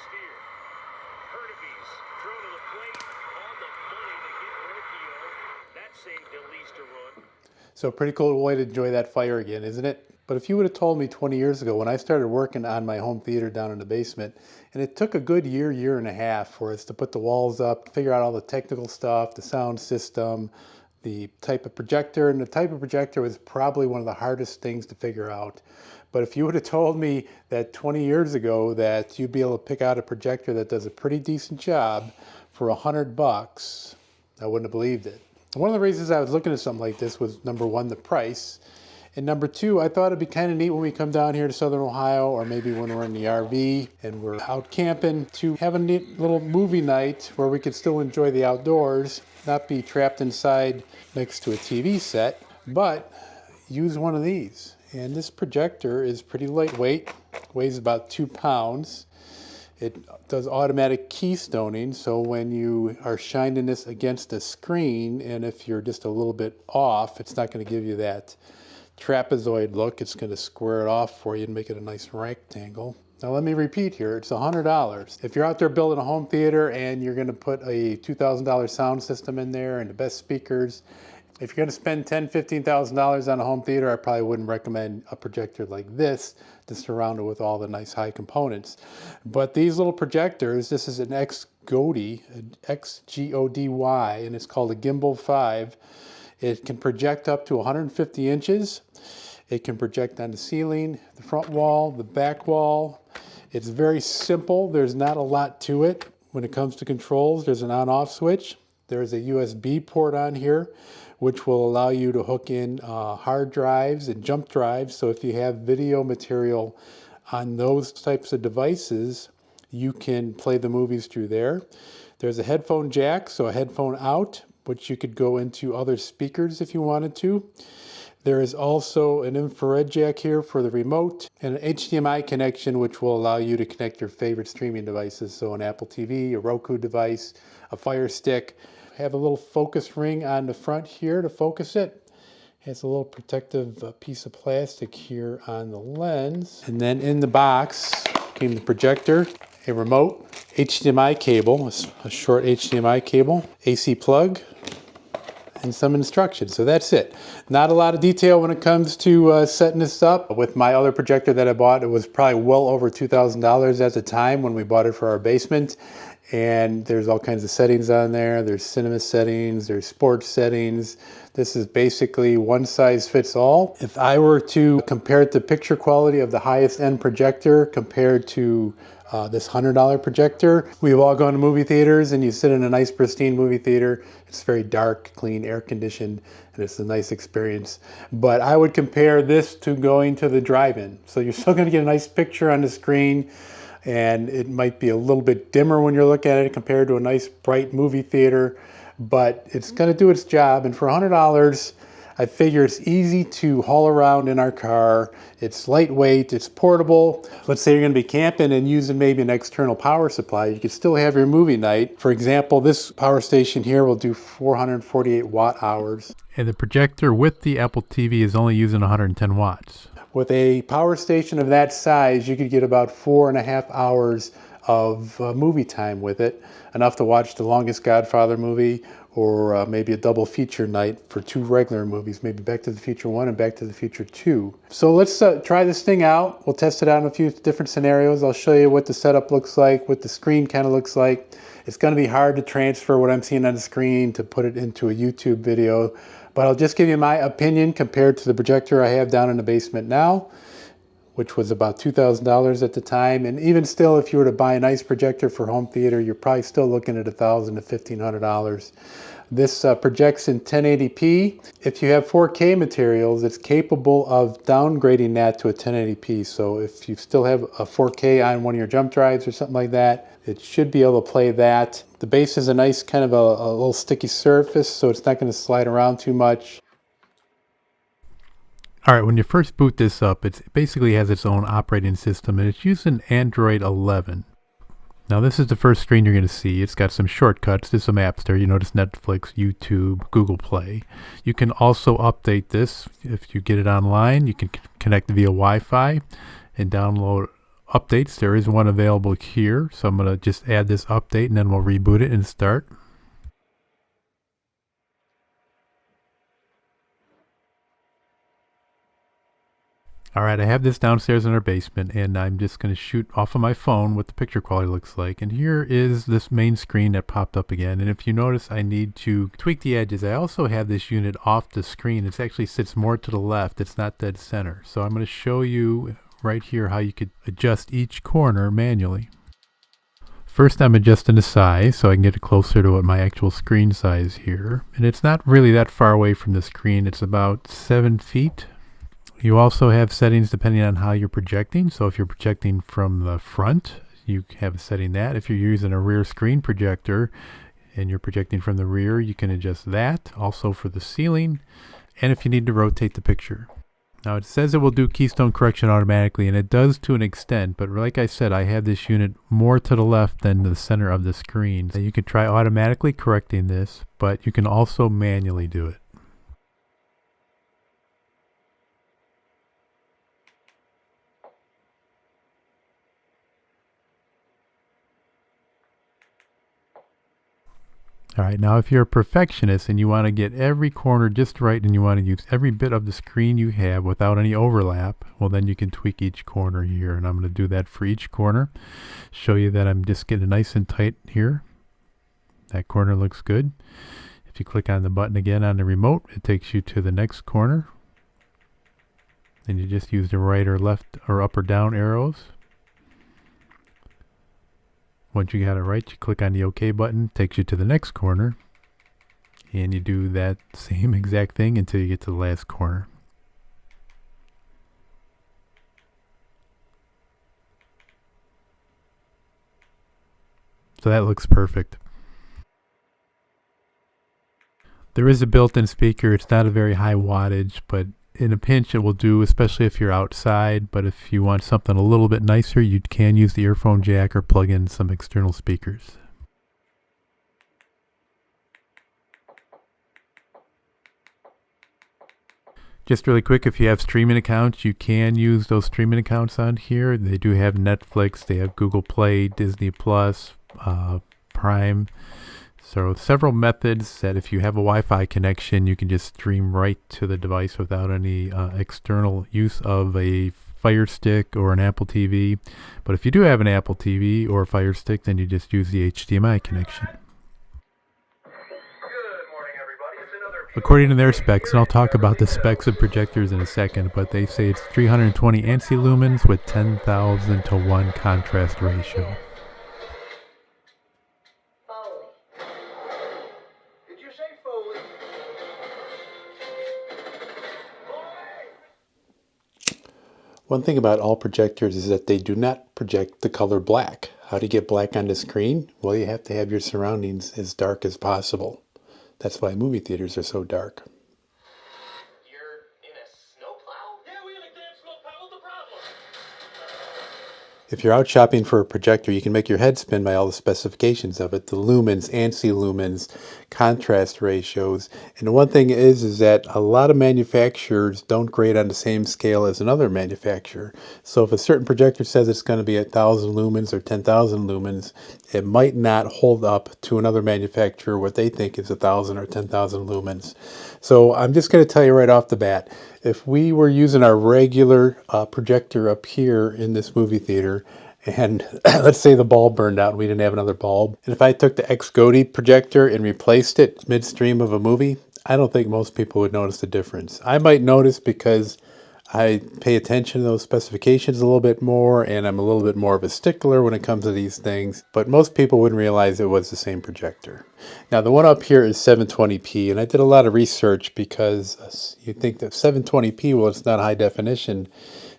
steer. Hurtubise throw to the plate on the money to get Rocchio. That saved at least a run. So a pretty cool way to enjoy that fire again, isn't it? But if you would have told me 20 years ago when I started working on my home theater down in the basement, and it took a good year and a half for us to put the walls up, figure out all the technical stuff, the sound system, the type of projector, and the type of projector was probably one of the hardest things to figure out. But if you would have told me that 20 years ago that you'd be able to pick out a projector that does a pretty decent job for $100, I wouldn't have believed it. One of the reasons I was looking at something like this was, number one, the price. And number two, I thought it'd be kind of neat when we come down here to Southern Ohio, or maybe when we're in the RV and we're out camping, to have a neat little movie night where we could still enjoy the outdoors, not be trapped inside next to a TV set, but use one of these. And this projector is pretty lightweight, weighs about 2 pounds. It does automatic keystoning, so when you are shining this against the screen, and if you're just a little bit off, it's not going to give you that trapezoid look. It's going to square it off for you and make it a nice rectangle. Now let me repeat here, it's $100. If you're out there building a home theater and you're going to put a $2,000 sound system in there and the best speakers, if you're going to spend $10,000, $15,000 on a home theater, I probably wouldn't recommend a projector like this to surround it with all the nice high components. But these little projectors, this is an XGODY, X-G-O-D-Y, and it's called a Gimbal5. It can project up to 150 inches. It can project on the ceiling, the front wall, the back wall. It's very simple. There's not a lot to it. When it comes to controls, there's an on-off switch. There's a USB port on here, which will allow you to hook in hard drives and jump drives. So if you have video material on those types of devices, you can play the movies through there. There's a headphone jack, so a headphone out, which you could go into other speakers if you wanted to. There is also an infrared jack here for the remote, and an HDMI connection, which will allow you to connect your favorite streaming devices. So an Apple TV, a Roku device, a Fire Stick. Have a little focus ring on the front here to focus it. Has a little protective piece of plastic here on the lens. And then in the box came the projector, a remote, HDMI cable, a short HDMI cable, AC plug, and some instructions. So that's it. Not a lot of detail when it comes to setting this up. With my other projector that I bought, it was probably well over $2,000 at the time when we bought it for our basement. And there's all kinds of settings on there. There's cinema settings, there's sports settings. This is basically one size fits all. If I were to compare it to picture quality of the highest end projector compared to this $100 projector, we've all gone to movie theaters and you sit in a nice pristine movie theater. It's very dark, clean, air conditioned, and it's a nice experience. But I would compare this to going to the drive-in. So you're still gonna get a nice picture on the screen, and it might be a little bit dimmer when you're looking at it compared to a nice bright movie theater, but it's going to do its job. And for $100, I figure it's easy to haul around in our car. It's lightweight, it's portable. Let's say you're going to be camping and using maybe an external power supply. You can still have your movie night. For example, this power station here will do 448 watt hours. And the projector with the Apple TV is only using 110 watts. With a power station of that size, you could get about 4.5 hours of movie time with it, enough to watch the longest Godfather movie, or maybe a double feature night for 2 regular movies, maybe Back to the Future 1 and Back to the Future 2. So let's try this thing out. We'll test it out in a few different scenarios. I'll show you what the setup looks like, what the screen kind of looks like. It's going to be hard to transfer what I'm seeing on the screen to put it into a YouTube video, but I'll just give you my opinion compared to the projector I have down in the basement now, which was about $2,000 at the time. And even still, if you were to buy a nice projector for home theater, you're probably still looking at $1,000 to $1,500. This projects in 1080p. If you have 4K materials, it's capable of downgrading that to a 1080p. So if you still have a 4K on one of your jump drives or something like that, it should be able to play that. The base is a nice kind of a little sticky surface, so it's not going to slide around too much. All right, when you first boot this up, it basically has its own operating system, and it's using Android 11. Now this is the first screen you're going to see. It's got some shortcuts. There's some apps there. You notice Netflix, YouTube, Google Play. You can also update this. If you get it online, you can connect via Wi-Fi and download updates. There is one available here, so I'm going to just add this update and then we'll reboot it and start. Alright, I have this downstairs in our basement, and I'm just going to shoot off of my phone what the picture quality looks like. And here is this main screen that popped up again. And if you notice, I need to tweak the edges. I also have this unit off the screen. It actually sits more to the left. It's not dead center. So I'm going to show you right here how you could adjust each corner manually. First, I'm adjusting the size so I can get it closer to what my actual screen size here. And it's not really that far away from the screen. It's about 7 feet. You also have settings depending on how you're projecting. So if you're projecting from the front, you have a setting that. If you're using a rear screen projector and you're projecting from the rear, you can adjust that. Also for the ceiling, and if you need to rotate the picture. Now it says it will do keystone correction automatically, and it does to an extent, but like I said, I have this unit more to the left than the center of the screen. So you can try automatically correcting this, but you can also manually do it. Alright, now if you're a perfectionist and you want to get every corner just right and you want to use every bit of the screen you have without any overlap, well then you can tweak each corner here, and I'm going to do that for each corner. Show you that I'm just getting nice and tight here. That corner looks good. If you click on the button again on the remote, it takes you to the next corner. And you just use the right or left or up or down arrows. Once you got it right, you click on the OK button, takes you to the next corner, and you do that same exact thing until you get to the last corner. So that looks perfect. There is a built-in speaker. It's not a very high wattage, but in a pinch it will do, especially if you're outside. But if you want something a little bit nicer, you can use the earphone jack or plug in some external speakers. Just really quick, if you have streaming accounts, you can use those streaming accounts on here. They do have Netflix, they have Google Play, Disney Plus, Prime. So several methods that if you have a Wi-Fi connection, you can just stream right to the device without any external use of a Fire Stick or an Apple TV. But if you do have an Apple TV or a Fire Stick, then you just use the HDMI connection. According to their specs, and I'll talk about the specs of projectors in a second, but they say it's 320 ANSI lumens with 10,000 to 1 contrast ratio. One thing about all projectors is that they do not project the color black. How do you get black on the screen? Well, you have to have your surroundings as dark as possible. That's why movie theaters are so dark. You're in a snowplow? Yeah, we had a damn snowplow. What's the problem? If you're out shopping for a projector, you can make your head spin by all the specifications of it. The lumens, ANSI lumens, contrast ratios. And the one thing is that a lot of manufacturers don't grade on the same scale as another manufacturer. So if a certain projector says it's going to be 1,000 lumens or 10,000 lumens, it might not hold up to another manufacturer what they think is 1,000 or 10,000 lumens. So I'm just going to tell you right off the bat, if we were using our regular projector up here in this movie theater, and let's say the bulb burned out and we didn't have another bulb, and if I took the XGODY projector and replaced it midstream of a movie, I don't think most people would notice the difference. I might notice because I pay attention to those specifications a little bit more, and I'm a little bit more of a stickler when it comes to these things, but most people wouldn't realize it was the same projector. Now the one up here is 720p, and I did a lot of research because you think that 720p, well, it's not high definition.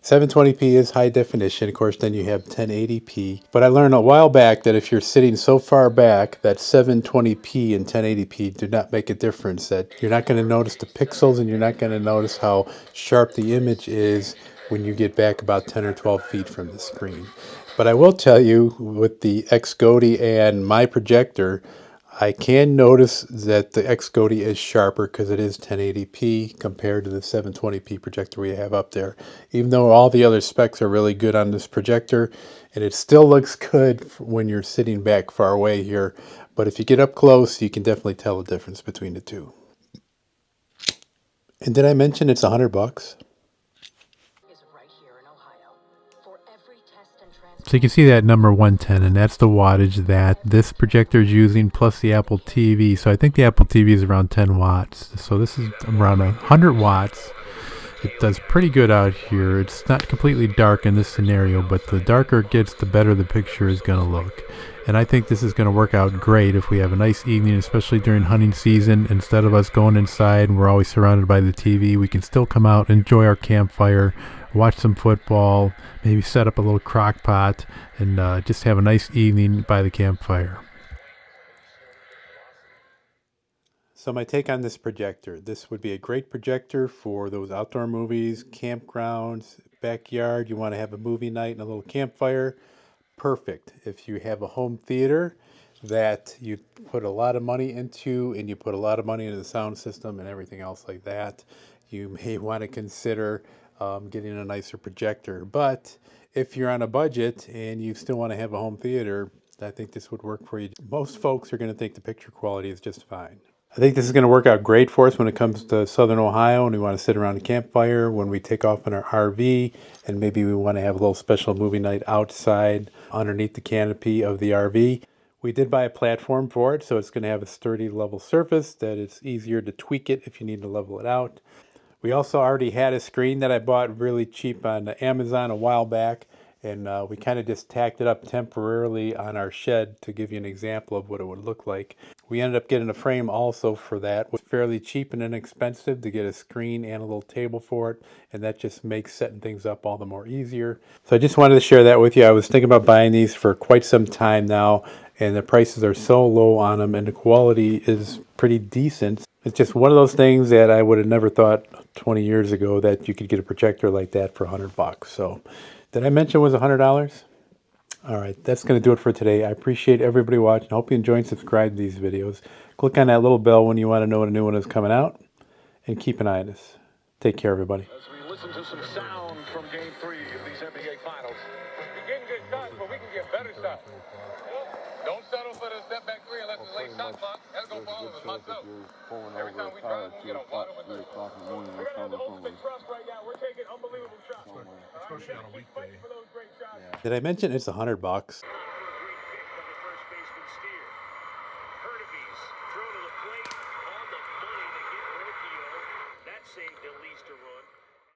720p is high definition, of course, then you have 1080p. But I learned a while back that if you're sitting so far back that 720p and 1080p do not make a difference, that you're not going to notice the pixels and you're not going to notice how sharp the image is when you get back about 10 or 12 feet from the screen. But I will tell you, with the XGODY and my projector, I can notice that the XGODY is sharper because it is 1080p compared to the 720p projector we have up there. Even though all the other specs are really good on this projector, and it still looks good when you're sitting back far away here. But if you get up close, you can definitely tell the difference between the two. And did I mention it's $100? So you can see that number 110, and that's the wattage that this projector is using plus the Apple TV. So I think the Apple TV is around 10 watts. So this is around 100 watts. It does pretty good out here. It's not completely dark in this scenario, but the darker it gets, the better the picture is going to look. And I think this is going to work out great if we have a nice evening, especially during hunting season. Instead of us going inside and we're always surrounded by the TV, we can still come out, enjoy our campfire, watch some football, maybe set up a little crock pot, and just have a nice evening by the campfire. So my take on this projector, this would be a great projector for those outdoor movies, campgrounds, backyard. You want to have a movie night and a little campfire. Perfect. If you have a home theater that you put a lot of money into, and you put a lot of money into the sound system and everything else like that, you may want to consider getting a nicer projector. But if you're on a budget and you still want to have a home theater, I think this would work for you. Most folks are going to think the picture quality is just fine. I think this is going to work out great for us when it comes to Southern Ohio and we want to sit around a campfire, when we take off in our RV, and maybe we want to have a little special movie night outside underneath the canopy of the RV. We did buy a platform for it, so it's going to have a sturdy level surface that it's easier to tweak it if you need to level it out. We also already had a screen that I bought really cheap on Amazon a while back, and we kind of just tacked it up temporarily on our shed to give you an example of what it would look like. We ended up getting a frame also for that. It was fairly cheap and inexpensive to get a screen and a little table for it, and that just makes setting things up all the more easier. So I just wanted to share that with you. I was thinking about buying these for quite some time now, and the prices are so low on them, and the quality is pretty decent. It's just one of those things that I would have never thought 20 years ago that you could get a projector like that for $100. So did I mention it was $100? All right, that's going to do it for today. I appreciate everybody watching. I hope you enjoy and subscribe to these videos. Click on that little bell when you want to know when a new one is coming out, and keep an eye on us. Take care, everybody. As we listen to some sound from Game 3 of these NBA Finals. You're getting good shots, but we can get better shots. Don't settle for the step back three unless it's late shot clock. That's going to fall in the hot zone. Every time we drive, we get a wide open three. We're going to have the ultimate trust right now. We're taking unbelievable shots. Especially on a weekday. Did I mention it's $100?